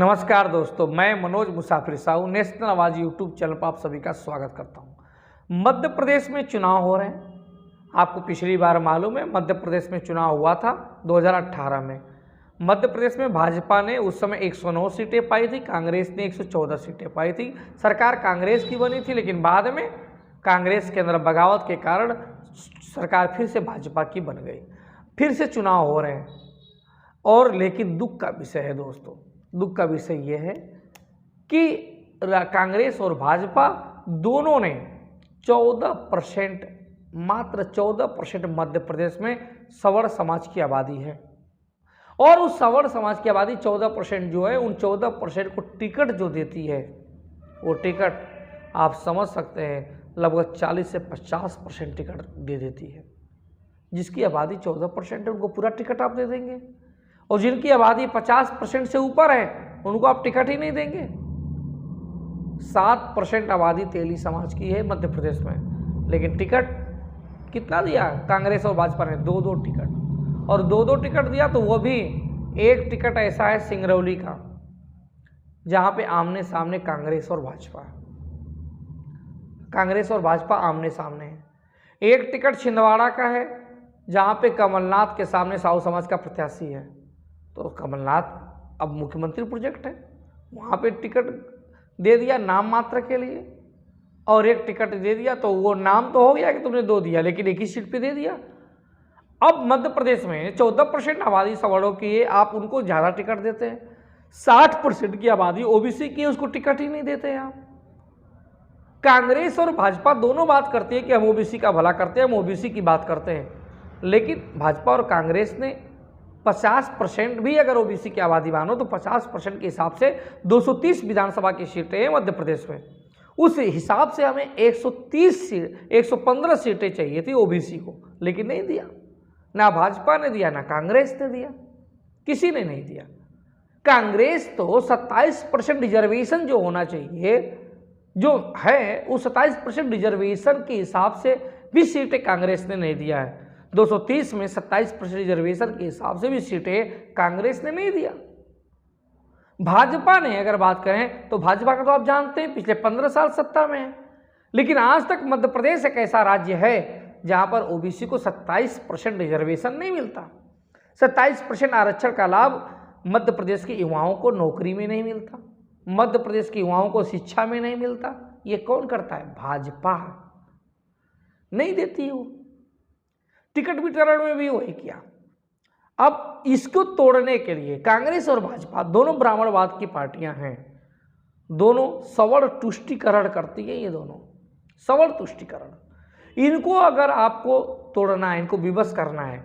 नमस्कार दोस्तों, मैं मनोज मुसाफिर साहू नेशनल आवाज़ यूट्यूब चैनल पर आप सभी का स्वागत करता हूं। मध्य प्रदेश में चुनाव हो रहे हैं। आपको पिछली बार मालूम है मध्य प्रदेश में चुनाव हुआ था 2018 में। मध्य प्रदेश में भाजपा ने उस समय 109 सीटें पाई थी, कांग्रेस ने 114 सीटें पाई थी। सरकार कांग्रेस की बनी थी, लेकिन बाद में कांग्रेस के अंदर बगावत के कारण सरकार फिर से भाजपा की बन गई। फिर से चुनाव हो रहे हैं और लेकिन दुख का विषय है दोस्तों, दुख का विषय यह है कि कांग्रेस और भाजपा दोनों ने 14%, मात्र 14% मध्य प्रदेश में सवर्ण समाज की आबादी है। और उस सवर्ण समाज की आबादी 14% जो है, उन 14% को टिकट जो देती है, वो टिकट आप समझ सकते हैं लगभग 40 से 50% टिकट दे देती है। जिसकी आबादी 14% है उनको पूरा टिकट आप दे देंगे, और जिनकी आबादी 50% से ऊपर है उनको आप टिकट ही नहीं देंगे। 7% आबादी तेली समाज की है मध्य प्रदेश में, लेकिन टिकट कितना दिया कांग्रेस और भाजपा ने? 2-2 टिकट, और 2-2 टिकट दिया तो वो भी एक टिकट ऐसा है सिंगरौली का, जहां पे आमने सामने कांग्रेस और भाजपा आमने सामने है। एक टिकट छिंदवाड़ा का है, जहां पे कमलनाथ के सामने साहू समाज का प्रत्याशी है। तो कमलनाथ अब मुख्यमंत्री प्रोजेक्ट है, वहाँ पे टिकट दे दिया नाम मात्र के लिए, और एक टिकट दे दिया तो वो नाम तो हो गया कि तुमने 2 दिया, लेकिन एक ही सीट पे दे दिया। अब मध्य प्रदेश में 14% आबादी सवर्णों की है, आप उनको ज़्यादा टिकट देते हैं। 60% की आबादी ओबीसी की है, उसको टिकट ही नहीं देते आप। कांग्रेस और भाजपा दोनों बात करती है कि हम ओबीसी का भला करते हैं, हम ओबीसी की बात करते हैं, लेकिन भाजपा और कांग्रेस ने 50% भी अगर ओबीसी की आबादी मानो तो 50% के हिसाब से 230 विधानसभा की सीटें हैं मध्य प्रदेश में। उस हिसाब से हमें 115 सीटें चाहिए थी ओबीसी को, लेकिन नहीं दिया। ना भाजपा ने दिया, ना कांग्रेस ने दिया, किसी ने नहीं दिया। कांग्रेस तो 27% रिजर्वेशन जो होना चाहिए जो है, उस 27% रिजर्वेशन के हिसाब से भी सीटें कांग्रेस ने नहीं दिया है। 230 में 27% रिजर्वेशन के हिसाब से भी सीटें कांग्रेस ने नहीं दिया। भाजपा ने अगर बात करें तो भाजपा का तो आप जानते हैं पिछले 15 साल सत्ता में है, लेकिन आज तक मध्य प्रदेश एक ऐसा राज्य है जहां पर ओबीसी को 27% रिजर्वेशन नहीं मिलता। 27% आरक्षण का लाभ मध्य प्रदेश के युवाओं को नौकरी में नहीं मिलता, मध्य प्रदेश के युवाओं को शिक्षा में नहीं मिलता। ये कौन करता है? भाजपा नहीं देती है। टिकट वितरण में भी वही किया। अब इसको तोड़ने के लिए कांग्रेस और भाजपा दोनों ब्राह्मणवाद की पार्टियां हैं, दोनों सवर्ण तुष्टीकरण करती है। ये दोनों सवर्ण तुष्टीकरण, इनको अगर आपको तोड़ना है, इनको विवश करना है,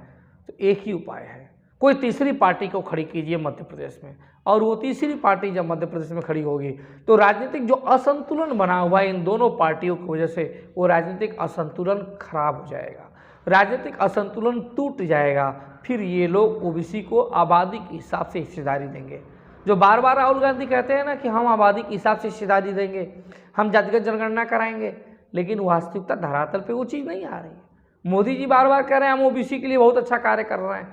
तो एक ही उपाय है, कोई तीसरी पार्टी को खड़ी कीजिए मध्य प्रदेश में। और वो तीसरी पार्टी जब मध्य प्रदेश में खड़ी होगी तो राजनीतिक जो असंतुलन बना हुआ है इन दोनों पार्टियों की वजह से, वो राजनीतिक असंतुलन खराब हो जाएगा, राजनीतिक असंतुलन टूट जाएगा। फिर ये लोग ओबीसी को आबादी के हिसाब से हिस्सेदारी देंगे। जो बार बार राहुल गांधी कहते हैं ना कि हम आबादी के हिसाब से हिस्सेदारी देंगे, हम जातिगत जनगणना कराएंगे, लेकिन वास्तविकता धरातल पे वो चीज़ नहीं आ रही है। मोदी जी बार बार कह रहे हैं हम ओबीसी के लिए बहुत अच्छा कार्य कर रहे हैं,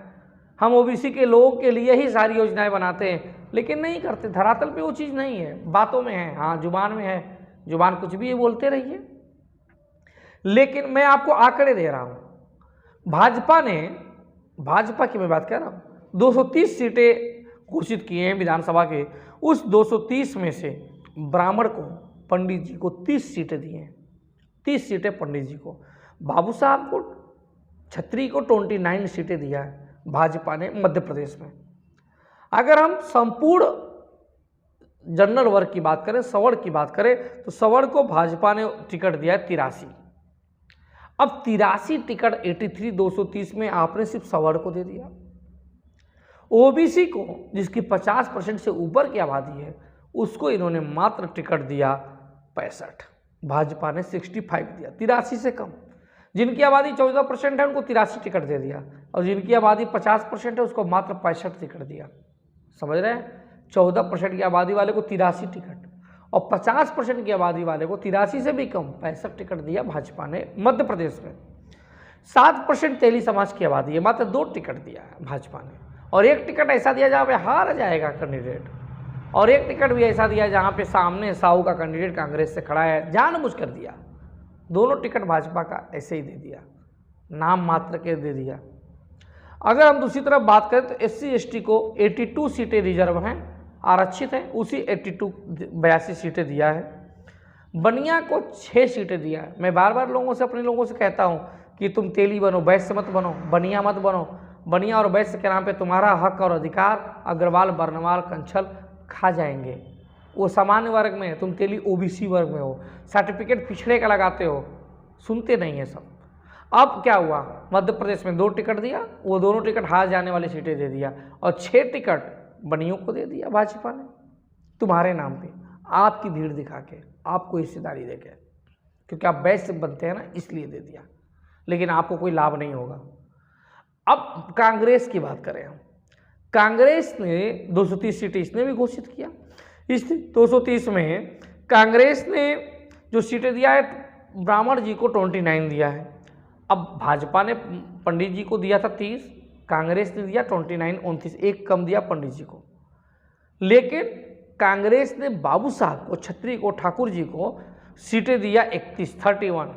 हम ओबीसी के लोगों के लिए ही सारी योजनाएं बनाते हैं, लेकिन नहीं करते। धरातल पे वो चीज़ नहीं है, बातों में है, हाँ जुबान में है, जुबान कुछ भी ये बोलते रहिए। लेकिन मैं आपको आंकड़े दे रहा हूँ, भाजपा की मैं बात कर रहा हूँ, 230 सीटें घोषित किए हैं विधानसभा के। उस 230 में से ब्राह्मण को, पंडित जी को 30 सीटें दी हैं, 30 सीटें पंडित जी को। बाबू साहब को, छत्री को 29 सीटें दिया है भाजपा ने मध्य प्रदेश में। अगर हम संपूर्ण जनरल वर्ग की बात करें, सवर्ण की बात करें, तो सवर्ण को भाजपा ने टिकट दिया है 83। अब 83 टिकट 83 230 में आपने सिर्फ सवर्ण को दे दिया। ओबीसी को, जिसकी 50% से ऊपर की आबादी है, उसको इन्होंने मात्र टिकट दिया 65, भाजपा ने 65 दिया, 83 से कम। जिनकी आबादी 14% है उनको 83 टिकट दे दिया, और जिनकी आबादी 50% है उसको मात्र 65 टिकट दिया। समझ रहे हैं? 14% की आबादी वाले को 83 टिकट, और 50% की आबादी वाले को 83 से भी कम 65 टिकट दिया भाजपा ने मध्य प्रदेश में। 7% तेली समाज की आबादी है, मात्र 2 टिकट दिया है भाजपा ने, और 1 टिकट ऐसा दिया जहाँ पे हार जाएगा कैंडिडेट। और एक टिकट भी ऐसा दिया जहाँ पे सामने साहू का कैंडिडेट कांग्रेस से खड़ा है, जानबूझ कर दिया। दोनों टिकट भाजपा का ऐसे ही दे दिया, नाम मात्र के दे दिया। अगर हम दूसरी तरफ बात करें तो SC/ST को 82 सीटें रिजर्व हैं, आरक्षित हैं, उसी 82 सीटें दिया है। बनिया को 6 सीटें दिया है। मैं बार बार लोगों से, अपने लोगों से कहता हूं कि तुम तेली बनो, वैश्य मत बनो, बनिया मत बनो। बनिया और वैश्य के नाम पे तुम्हारा हक और अधिकार अग्रवाल, बर्नवाल, कंछल खा जाएंगे। वो सामान्य वर्ग में है, तुम तेली OBC वर्ग में हो, सर्टिफिकेट पिछड़े का लगाते हो, सुनते नहीं है सब। अब क्या हुआ, मध्य प्रदेश में 2 टिकट दिया, वो दोनों टिकट हार जाने वाली सीटें दे दिया, और 6 टिकट बनियों को दे दिया भाजपा ने, तुम्हारे नाम पे, आपकी भीड़ दिखा के, आपको हिस्सेदारी देके, क्योंकि आप वैश्य बनते हैं ना, इसलिए दे दिया, लेकिन आपको कोई लाभ नहीं होगा। अब कांग्रेस की बात करें हम, कांग्रेस ने 230 सीटें इसने भी घोषित किया। इस 230 में कांग्रेस ने जो सीटें दिया है, ब्राह्मण जी को 29 दिया है। अब भाजपा ने पंडित जी को दिया था 30, कांग्रेस ने दिया 29, 29, एक कम दिया पंडित जी को। लेकिन कांग्रेस ने बाबू साहब को, छत्री को, ठाकुर जी को सीटें दिया 31,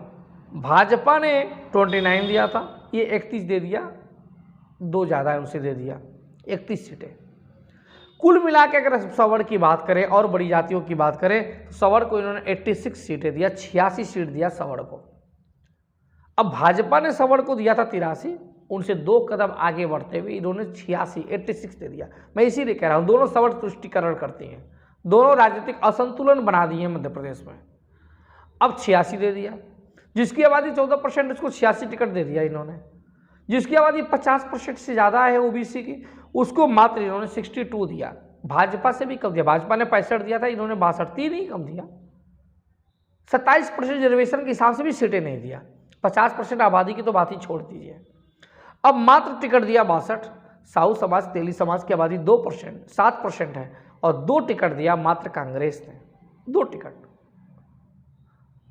भाजपा ने 29 दिया था, ये 31 दे दिया, 2 ज़्यादा है उनसे दे दिया, 31 सीटें। कुल मिला के अगर सवर्ण की बात करें और बड़ी जातियों की बात करें तो सवर्ण को इन्होंने 86 सीटें दिया, 86 सीट दिया सवर्ण को। अब भाजपा ने सवर्ण को दिया था 83, उनसे 2 कदम आगे बढ़ते हुए इन्होंने 86 दे दिया। मैं इसीलिए कह रहा हूँ, दोनों सवर्ण तुष्टिकरण करती हैं, दोनों राजनीतिक असंतुलन बना दिए हैं मध्य प्रदेश में। अब 86 दे दिया, जिसकी आबादी 14%, उसको 86 टिकट दे दिया इन्होंने। जिसकी आबादी 50% से ज़्यादा है OBC की, उसको मात्र इन्होंने 62 दिया, भाजपा से भी कम दिया। भाजपा ने 65 दिया था, इन्होंने 62, 3 ही कम दिया। 27% रिजर्वेशन के हिसाब से भी सीटें नहीं दिया, 50% आबादी की तो बात ही छोड़ दीजिए। अब मात्र टिकट दिया 62, साहू समाज, तेली समाज की आबादी 2%, 7% है, और 2 टिकट दिया मात्र कांग्रेस ने, 2 टिकट।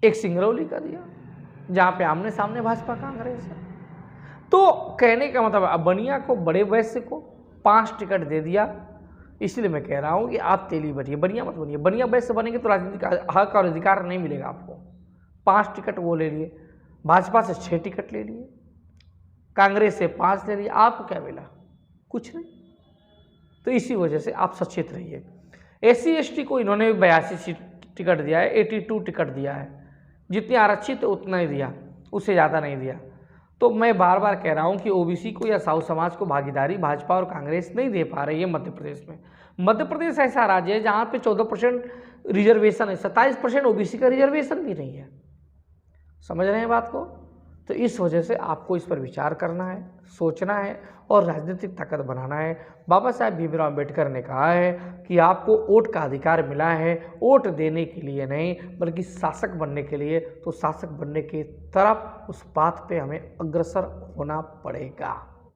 एक सिंगरौली का दिया, जहाँ पे आमने सामने भाजपा कांग्रेस है। तो कहने का मतलब, अब बनिया को, बड़े वैश्य को 5 टिकट दे दिया। इसलिए मैं कह रहा हूँ कि आप तेली बनिए, बनिया मत बनिए। बनिया वैश्य बनेंगे तो राजनीतिक हक और अधिकार नहीं मिलेगा आपको। 5 टिकट वो ले लिए, भाजपा से 6 टिकट ले लिए, कांग्रेस से 5 ले लिए, आपको क्या मिला? कुछ नहीं। तो इसी वजह से आप सचेत रहिए। SC/ST को इन्होंने 82 टिकट दिया है, 82 टिकट दिया है, जितनी आरक्षित है उतना ही दिया, उससे ज़्यादा नहीं दिया। तो मैं बार बार कह रहा हूं कि OBC को या साहू समाज को भागीदारी भाजपा और कांग्रेस नहीं दे पा रही है मध्य प्रदेश में। मध्य प्रदेश ऐसा राज्य है जहां पे 14% रिजर्वेशन है, 27% OBC का रिजर्वेशन भी नहीं है। समझ रहे हैं बात को? तो इस वजह से आपको इस पर विचार करना है, सोचना है और राजनीतिक ताकत बनाना है। बाबा साहेब भीमराव अम्बेडकर ने कहा है कि आपको वोट का अधिकार मिला है, वोट देने के लिए नहीं बल्कि शासक बनने के लिए। तो शासक बनने की तरफ, उस बात पे हमें अग्रसर होना पड़ेगा।